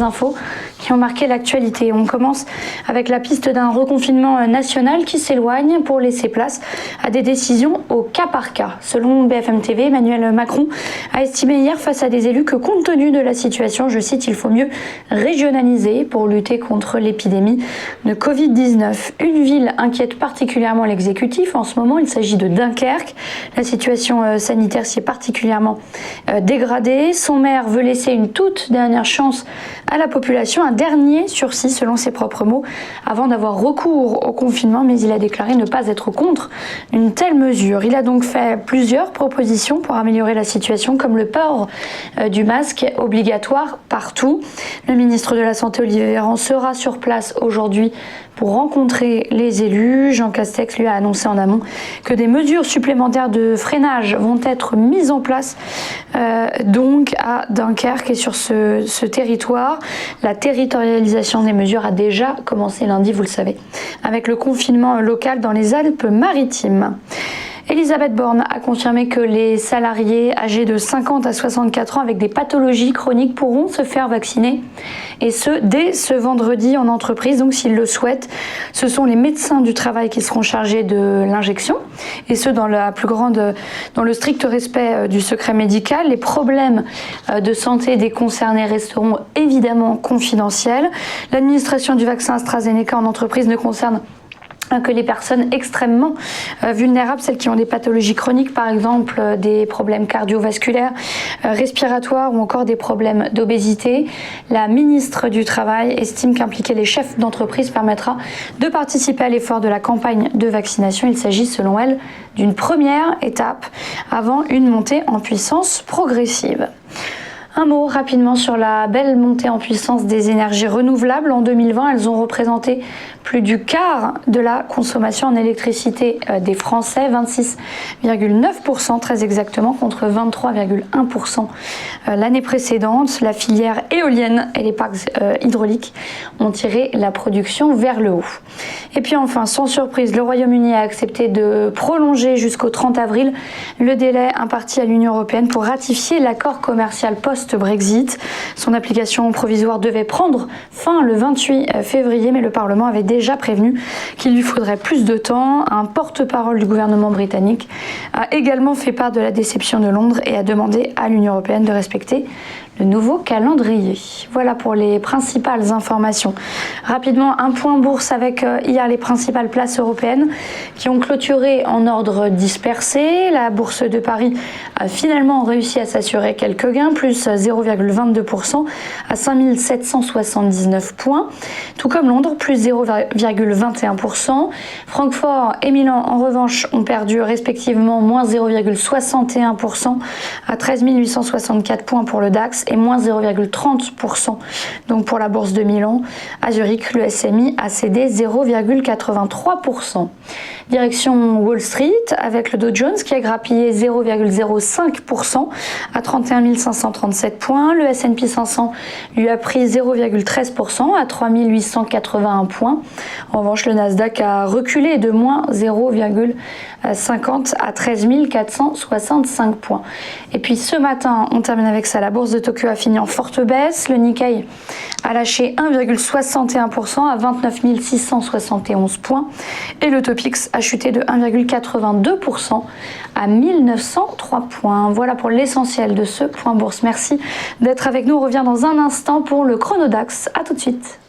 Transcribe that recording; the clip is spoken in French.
autres infos qui ont marqué l'actualité. On commence avec la piste d'un reconfinement national qui s'éloigne pour laisser place à des décisions au cas par cas. Selon BFM TV, Emmanuel Macron a estimé hier face à des élus que compte tenu de la situation, je cite, il faut mieux régionaliser pour lutter contre l'épidémie de Covid-19. Une ville inquiète particulièrement l'exécutif. En ce moment, il s'agit de Dunkerque. La situation sanitaire s'y est particulièrement dégradée. Son maire veut laisser une toute dernière chance à la population, un dernier sursis selon ses propres mots, avant d'avoir recours au confinement, mais il a déclaré ne pas être contre une telle mesure. Il a donc fait plusieurs propositions pour améliorer la situation, comme le port du masque obligatoire partout. Le ministre de la Santé, Olivier Véran, sera sur place aujourd'hui pour rencontrer les élus. Jean Castex lui a annoncé en amont que des mesures supplémentaires de freinage vont être mises en place donc à Dunkerque et sur ce territoire. La territorialisation des mesures a déjà commencé lundi, vous le savez, avec le confinement local dans les Alpes-Maritimes. Elisabeth Borne a confirmé que les salariés âgés de 50 à 64 ans avec des pathologies chroniques pourront se faire vacciner, et ce, dès ce vendredi en entreprise, donc s'ils le souhaitent. Ce sont les médecins du travail qui seront chargés de l'injection, et ce, dans le strict respect du secret médical. Les problèmes de santé des concernés resteront évidemment confidentiels. L'administration du vaccin AstraZeneca en entreprise ne concerne que les personnes extrêmement vulnérables, celles qui ont des pathologies chroniques, par exemple des problèmes cardiovasculaires, respiratoires ou encore des problèmes d'obésité. La ministre du Travail estime qu'impliquer les chefs d'entreprise permettra de participer à l'effort de la campagne de vaccination. Il s'agit, selon elle, d'une première étape avant une montée en puissance progressive. Un mot rapidement sur la belle montée en puissance des énergies renouvelables. En 2020, elles ont représenté plus du quart de la consommation en électricité des Français, 26,9% très exactement, contre 23,1% l'année précédente. La filière éolienne et les parcs hydrauliques ont tiré la production vers le haut. Et puis enfin, sans surprise, le Royaume-Uni a accepté de prolonger jusqu'au 30 avril le délai imparti à l'Union européenne pour ratifier l'accord commercial post-Brexit. Son application provisoire devait prendre fin le 28 février, mais le Parlement avait déjà prévenu qu'il lui faudrait plus de temps. Un porte-parole du gouvernement britannique a également fait part de la déception de Londres et a demandé à l'Union européenne de respecter le nouveau calendrier. Voilà pour les principales informations. Rapidement, un point bourse avec hier les principales places européennes qui ont clôturé en ordre dispersé. La bourse de Paris a finalement réussi à s'assurer quelques gains, plus 0,22% à 5779 points, tout comme Londres, plus 0,21%. Francfort et Milan, en revanche, ont perdu respectivement moins 0,61% à 13 864 points pour le DAX et moins 0,30% donc pour la bourse de Milan. À Zurich, le SMI a cédé 0,83%. Direction Wall Street avec le Dow Jones qui a grappillé 0,05% à 31 537 points. Le S&P 500 lui a pris 0,13% à 3 881 points. En revanche, le Nasdaq a reculé de moins 0,50 à 13 465 points. Et puis ce matin, on termine avec ça. La bourse de Tokyo a fini en forte baisse. Le Nikkei a lâché 1,61% à 29 671 points. Et le Topix a chuté de 1,82% à 1903 points. Voilà pour l'essentiel de ce point bourse. Merci d'être avec nous. On revient dans un instant pour le Chronodax. À tout de suite.